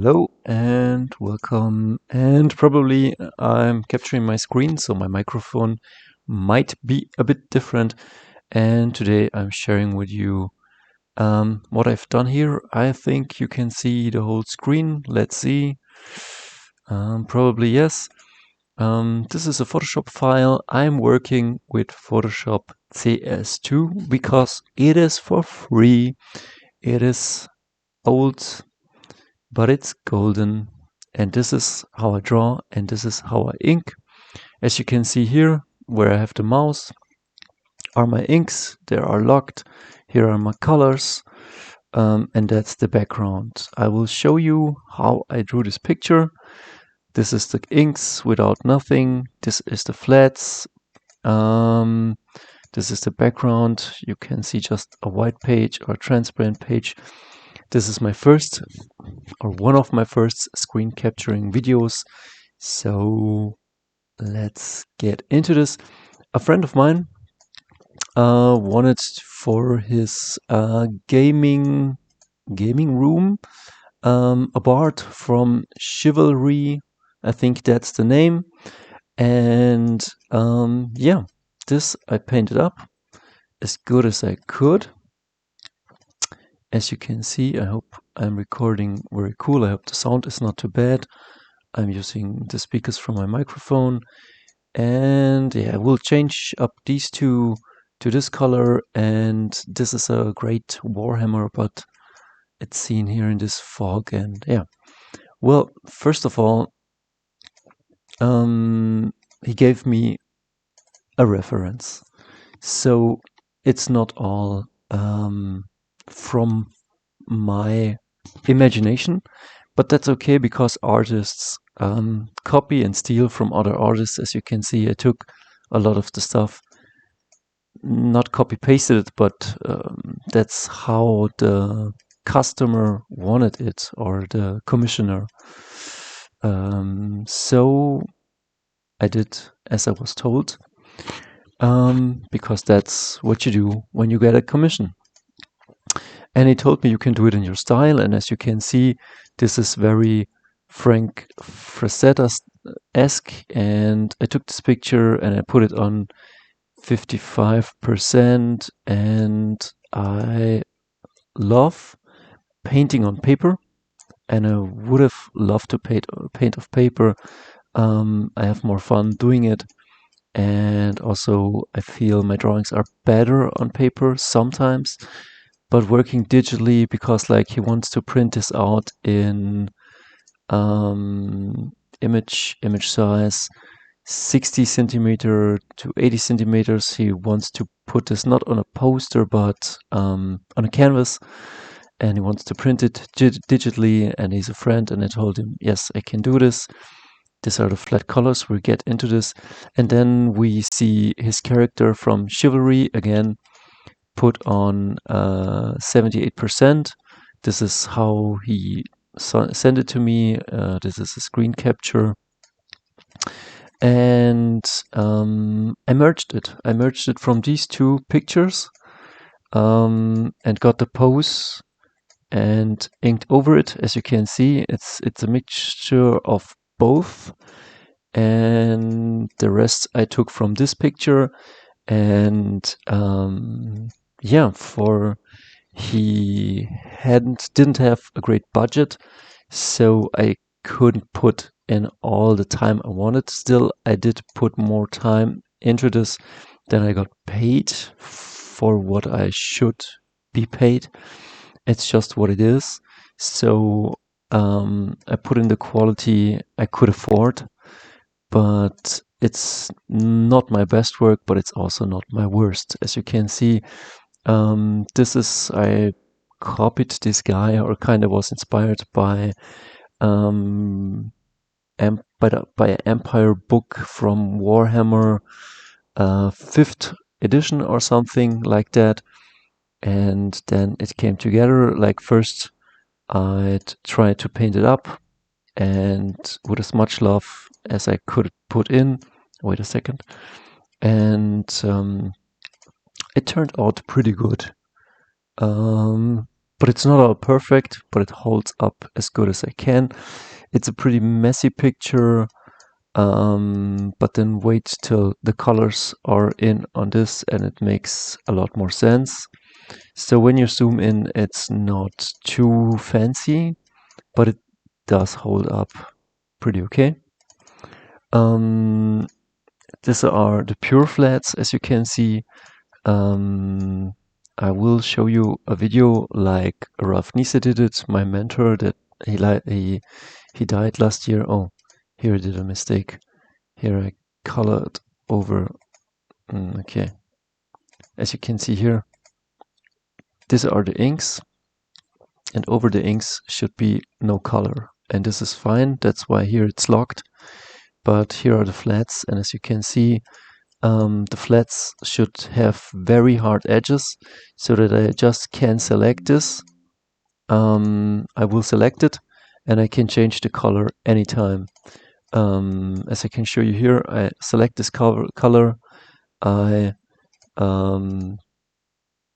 Hello and welcome, and probably I'm capturing my screen, so my microphone might be a bit different, and today I'm sharing with you what I've done here. I think you can see the whole screen. Let's see. Probably yes. This is a Photoshop file. I'm working with Photoshop CS2 because it is for free. It is old, but it's golden. And this is how I draw, and this is how I ink. As you can see here, where I have the mouse, are my inks. They are locked. Here are my colors, and that's the background. I will show you how I drew this picture. This is the inks without nothing. This is the flats. This is the background. You can see just a white page or a transparent page. This is my first, or one of my first, screen capturing videos. So let's get into this. A friend of mine wanted for his gaming room a bard from Chivalry. I think that's the name. And yeah, this I painted up as good as I could. As you can see, I hope I'm recording very cool. I hope the sound is not too bad. I'm using the speakers from my microphone. And yeah, we'll change up these two to this color. And this is a great Warhammer, but it's seen here in this fog. And yeah, well, first of all, he gave me a reference. So it's not all from my imagination, but that's okay because artists copy and steal from other artists. As you can see, I took a lot of the stuff, not copy pasted it, but that's how the customer wanted it, or the commissioner. So I did as I was told, because that's what you do when you get a commission. And he told me you can do it in your style, and as you can see, this is very Frank Frazetta-esque, and I took this picture and I put it on 55%, and I love painting on paper, and I would have loved to paint off paper. I have more fun doing it, and also I feel my drawings are better on paper sometimes. But working digitally, because like he wants to print this out in image size 60 centimeter to 80 centimeters. He wants to put this not on a poster, but on a canvas, and he wants to print it digitally. And he's a friend, and I told him, yes, I can do this. These are the flat colors. We'll get into this. And then we see his character from Chivalry again, put on 78%. This is how he sent it to me. This is a screen capture. And I merged it. I merged it from these two pictures, and got the pose and inked over it. As you can see, it's a mixture of both. And the rest I took from this picture. And yeah, he didn't have a great budget, so I couldn't put in all the time I wanted. Still, I did put more time into this than I got paid for what I should be paid. It's just what it is. So I put in the quality I could afford, but it's not my best work, but it's also not my worst. As you can see, I copied this guy, or kind of was inspired by by Empire book from Warhammer 5th edition or something like that. And then it came together. Like, first I'd try to paint it up, and with as much love as I could put in. Wait a second. And it turned out pretty good. but it's not all perfect, but it holds up as good as I can. It's a pretty messy picture, but then wait till the colors are in on this and it makes a lot more sense. So when you zoom in, it's not too fancy, but it does hold up pretty okay. These are the pure flats, as you can see. I will show you a video like Ralph Nisa did it, my mentor, that he died last year. Oh, here I did a mistake. Here I colored over. Okay, as you can see here, these are the inks, and over the inks should be no color, and this is fine. That's why here it's locked. But here are the flats, and as you can see, the flats should have very hard edges, so that I just can select this. I will select it, and I can change the color anytime. As I can show you here, I select this color. I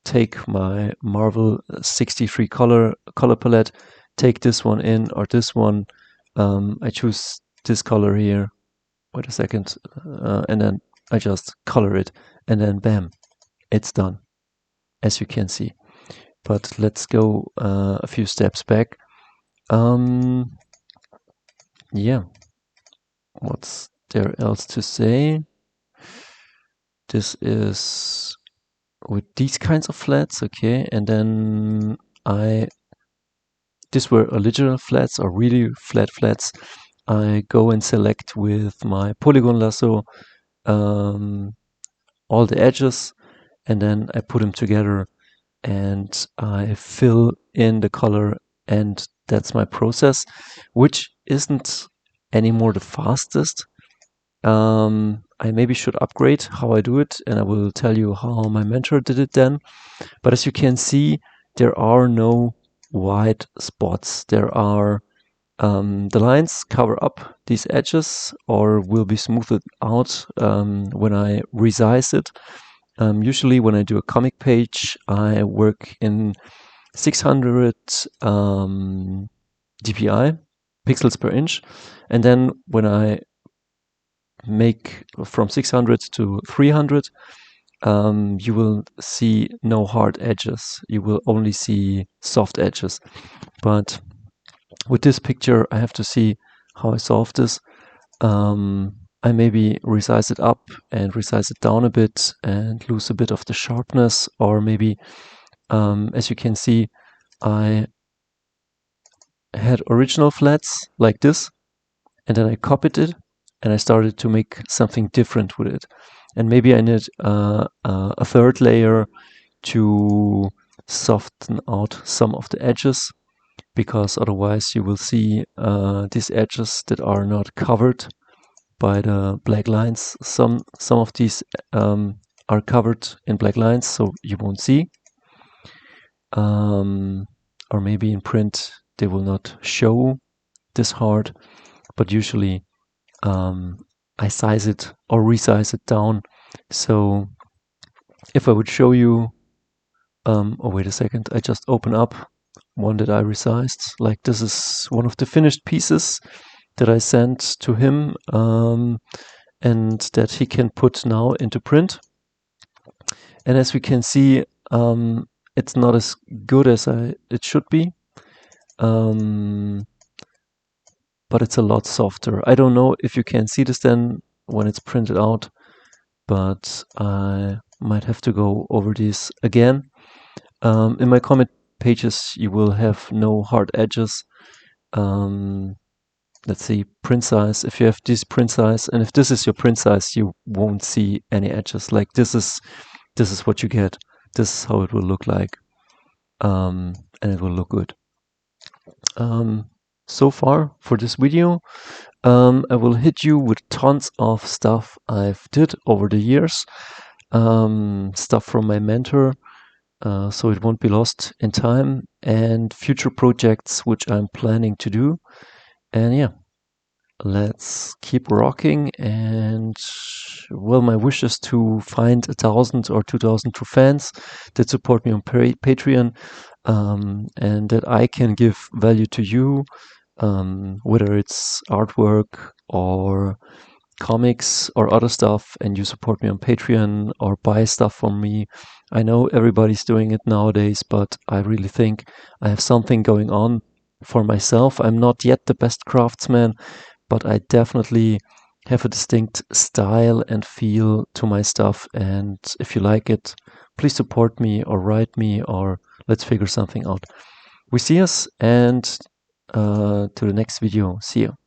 take my Marvel 63 color palette, take this one in or this one. I choose this color here. Wait a second, and then I just color it, and then bam, it's done, as you can see. But let's go a few steps back. Yeah, what's there else to say? This is with these kinds of flats, okay, and then these were original flats or really flat flats. I go and select with my polygon lasso all the edges, and then I put them together and I fill in the color, and that's my process, which isn't anymore the fastest. I maybe should upgrade how I do it, and I will tell you how my mentor did it then. But as you can see, there are no white spots. There are the lines cover up these edges or will be smoothed out when I resize it. Usually when I do a comic page, I work in 600 dpi, pixels per inch. And then when I make from 600 to 300, you will see no hard edges. You will only see soft edges. But with this picture, I have to see how I solve this. I maybe resize it up and resize it down a bit and lose a bit of the sharpness, or maybe, as you can see, I had original flats like this, and then I copied it and I started to make something different with it. And maybe I need a third layer to soften out some of the edges, because otherwise you will see these edges that are not covered by the black lines. Some of these are covered in black lines, so you won't see. Or maybe in print they will not show this hard, but usually I size it or resize it down. So if I would show you, oh wait a second, I just open up one that I resized. Like this is one of the finished pieces that I sent to him and that he can put now into print. And as we can see, it's not as good as it should be, but it's a lot softer. I don't know if you can see this then when it's printed out, but I might have to go over this again. In my comic pages, you will have no hard edges. Let's see, print size. If you have this print size, and if this is your print size, you won't see any edges. Like this is what you get. This is how it will look like, and it will look good. So far for this video, I will hit you with tons of stuff I've did over the years, stuff from my mentor, so it won't be lost in time, and future projects which I'm planning to do. And yeah, let's keep rocking. And well, my wish is to find 1,000 or 2,000 true fans that support me on Patreon. and that I can give value to you, whether it's artwork or comics or other stuff, and you support me on Patreon or buy stuff from me. I know everybody's doing it nowadays, but I really think I have something going on for myself. I'm not yet the best craftsman, but I definitely have a distinct style and feel to my stuff. And if you like it, please support me or write me, or let's figure something out. We see us, and to the next video. See you.